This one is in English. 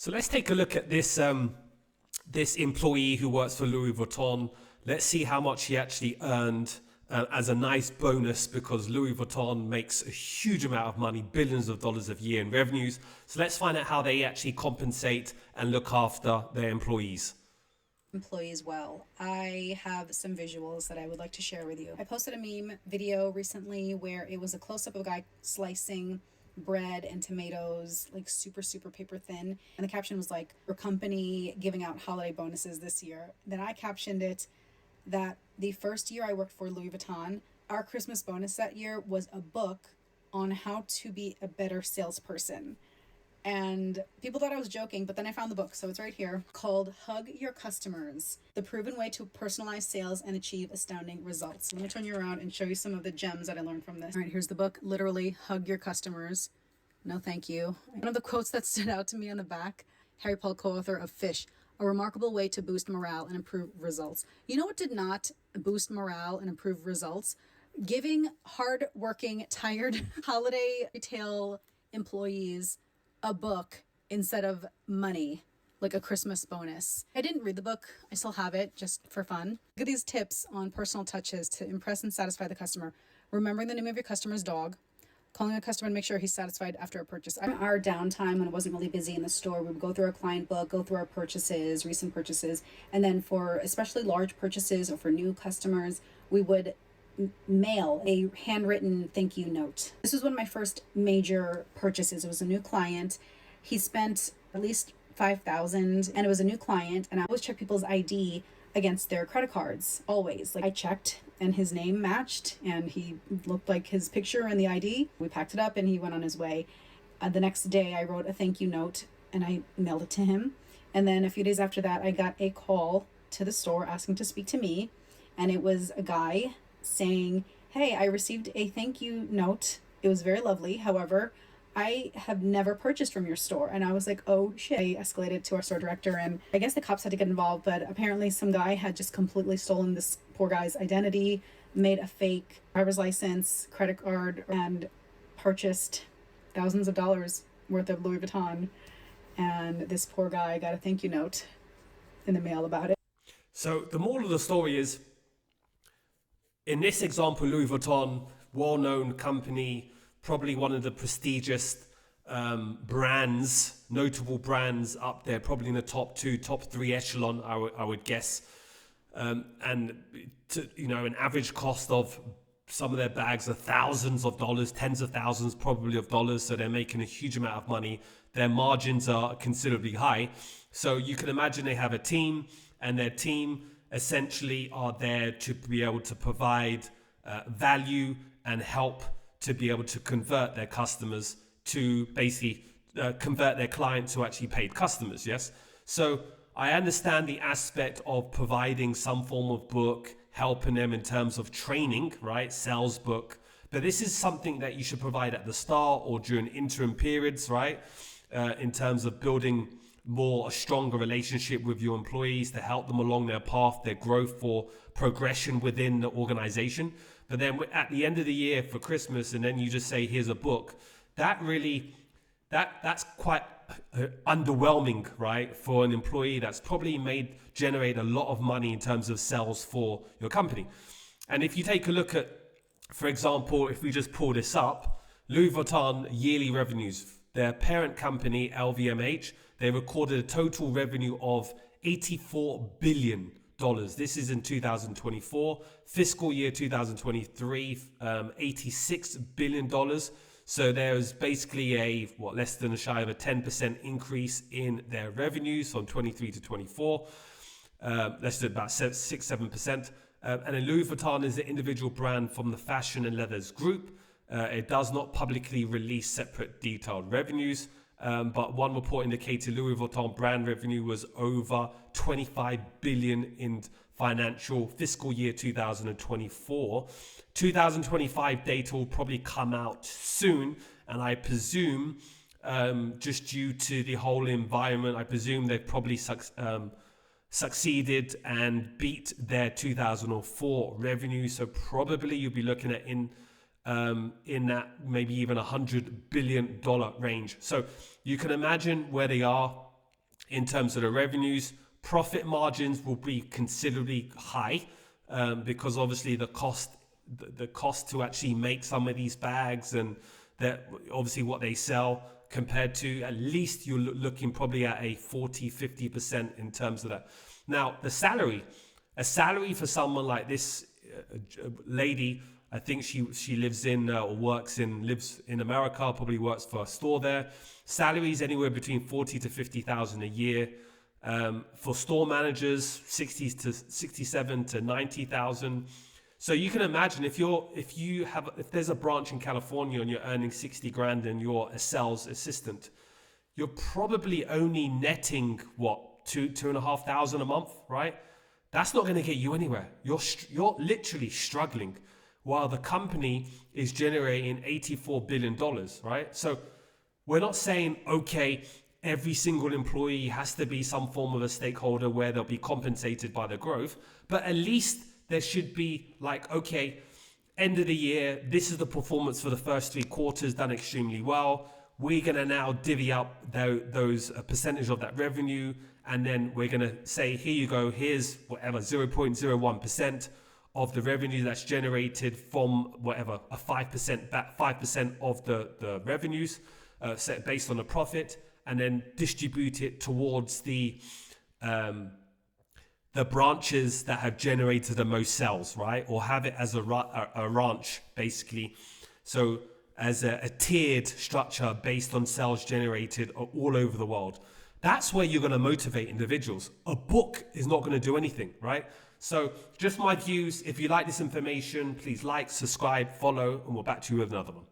So let's take a look at this employee who works for Louis Vuitton. Let's see how much he actually earned as a nice bonus, because Louis Vuitton makes a huge amount of money, billions of dollars a year in revenues. So let's find out how they actually compensate and look after their employees. Employees well. I have some visuals that I would like to share with you. I posted a meme video recently where it was a close-up of a guy slicing bread and tomatoes, like super paper thin, and the caption was like, "Your company giving out holiday bonuses this year." Then I captioned it that the first year I worked for Louis Vuitton, our Christmas bonus that year was a book on how to be a better salesperson. And people thought I was joking, but then I found the book, so it's right here, called Hug Your Customers, The Proven Way to Personalize Sales and Achieve Astounding Results. Let me turn you around and show you some of the gems that I learned from this. All right, here's the book, literally, Hug Your Customers. No, thank you. One of the quotes that stood out to me on the back, Harry Paul, co-author of Fish, a remarkable way to boost morale and improve results. You know what did not boost morale and improve results? Giving hard-working, tired holiday retail employees a book instead of money, like a Christmas bonus. I didn't read the book. I still have it just for fun. Look at these tips on personal touches to impress and satisfy the customer. Remembering the name of your customer's dog. Calling a customer to make sure he's satisfied after a purchase. Our downtime when it wasn't really busy in the store, we would go through our client book, go through our purchases, recent purchases, and then for especially large purchases or for new customers, we would mail a handwritten thank you note. This was one of my first major purchases. It was a new client. He spent at least $5,000 and it was a new client, and I always check people's ID against their credit cards, always. Like I checked and his name matched and he looked like his picture in the ID. We packed it up and he went on his way. The next day I wrote a thank you note and I mailed it to him. And then a few days after that, I got a call to the store asking to speak to me. And it was a guy saying, "Hey, I received a thank you note. It was very lovely. However, I have never purchased from your store." And I was like, oh shit. I escalated to our store director and I guess the cops had to get involved, but apparently some guy had just completely stolen this poor guy's identity, made a fake driver's license, credit card, and purchased thousands of dollars worth of Louis Vuitton. And this poor guy got a thank you note in the mail about it. So the moral of the story is, in this example, Louis Vuitton, well-known company, probably one of the prestigious brands, notable brands up there, probably in the top 2, top 3 echelon, I would guess. And an average cost of some of their bags are thousands of dollars, tens of thousands probably of dollars. So they're making a huge amount of money. Their margins are considerably high. So you can imagine they have a team, and their team essentially are there to be able to provide value and help to be able to convert their customers to basically convert their clients to actually paid customers. Yes. So I understand the aspect of providing some form of book, helping them in terms of training, right? Sales book. But this is something that you should provide at the start or during interim periods, right? In terms of building a stronger relationship with your employees to help them along their path, their growth or progression within the organization. But then at the end of the year for Christmas, and then you just say, here's a book, that's quite underwhelming, right? For an employee that's probably generate a lot of money in terms of sales for your company. And if you take a look at, for example, if we just pull this up, Louis Vuitton yearly revenues, their parent company, LVMH, they recorded a total revenue of $84 billion. This is in 2024. Fiscal year 2023, $86 billion. So there's basically less than a shy of a 10% increase in their revenues from 23 to 24. Let's do about 6-7%. And then Louis Vuitton is the individual brand from the fashion and leathers group. It does not publicly release separate detailed revenues. But one report indicated Louis Vuitton brand revenue was over $25 billion in fiscal year 2024. 2025 data will probably come out soon, and I presume just due to the whole environment, I presume they've probably succeeded and beat their 2004 revenue. So probably you'll be looking at in that maybe even $100 billion range. So you can imagine where they are. in terms of the revenues. Profit margins will be considerably high, because obviously the cost to actually make some of these bags, and that obviously what they sell, compared to, at least you're looking probably at a 40-50% in terms of that. Now a salary for someone like this lady, I think she lives in or lives in America, probably works for a store there. Salaries anywhere between 40 to 50,000 a year. For store managers, 67 to 90,000. So you can imagine if there's a branch in California and you're earning 60 grand and you're a sales assistant, you're probably only netting what, 2,500 a month, right? That's not going to get you anywhere. You're literally struggling while the company is generating $84 billion, right? So we're not saying, okay, every single employee has to be some form of a stakeholder where they'll be compensated by the growth, but at least there should be like, okay, end of the year, this is the performance for the first 3 quarters, done extremely well. We're going to now divvy up those percentage of that revenue, and then we're going to say, here you go, here's whatever 0.01% of the revenue that's generated from whatever a 5% of the revenues set based on the profit, and then distribute it towards the branches that have generated the most sales, right? Or have it as a ranch, basically. So as a tiered structure based on sales generated all over the world. That's where you're going to motivate individuals. A book is not going to do anything, right? So just my views. If you like this information, please like, subscribe, follow, and we'll back to you with another one.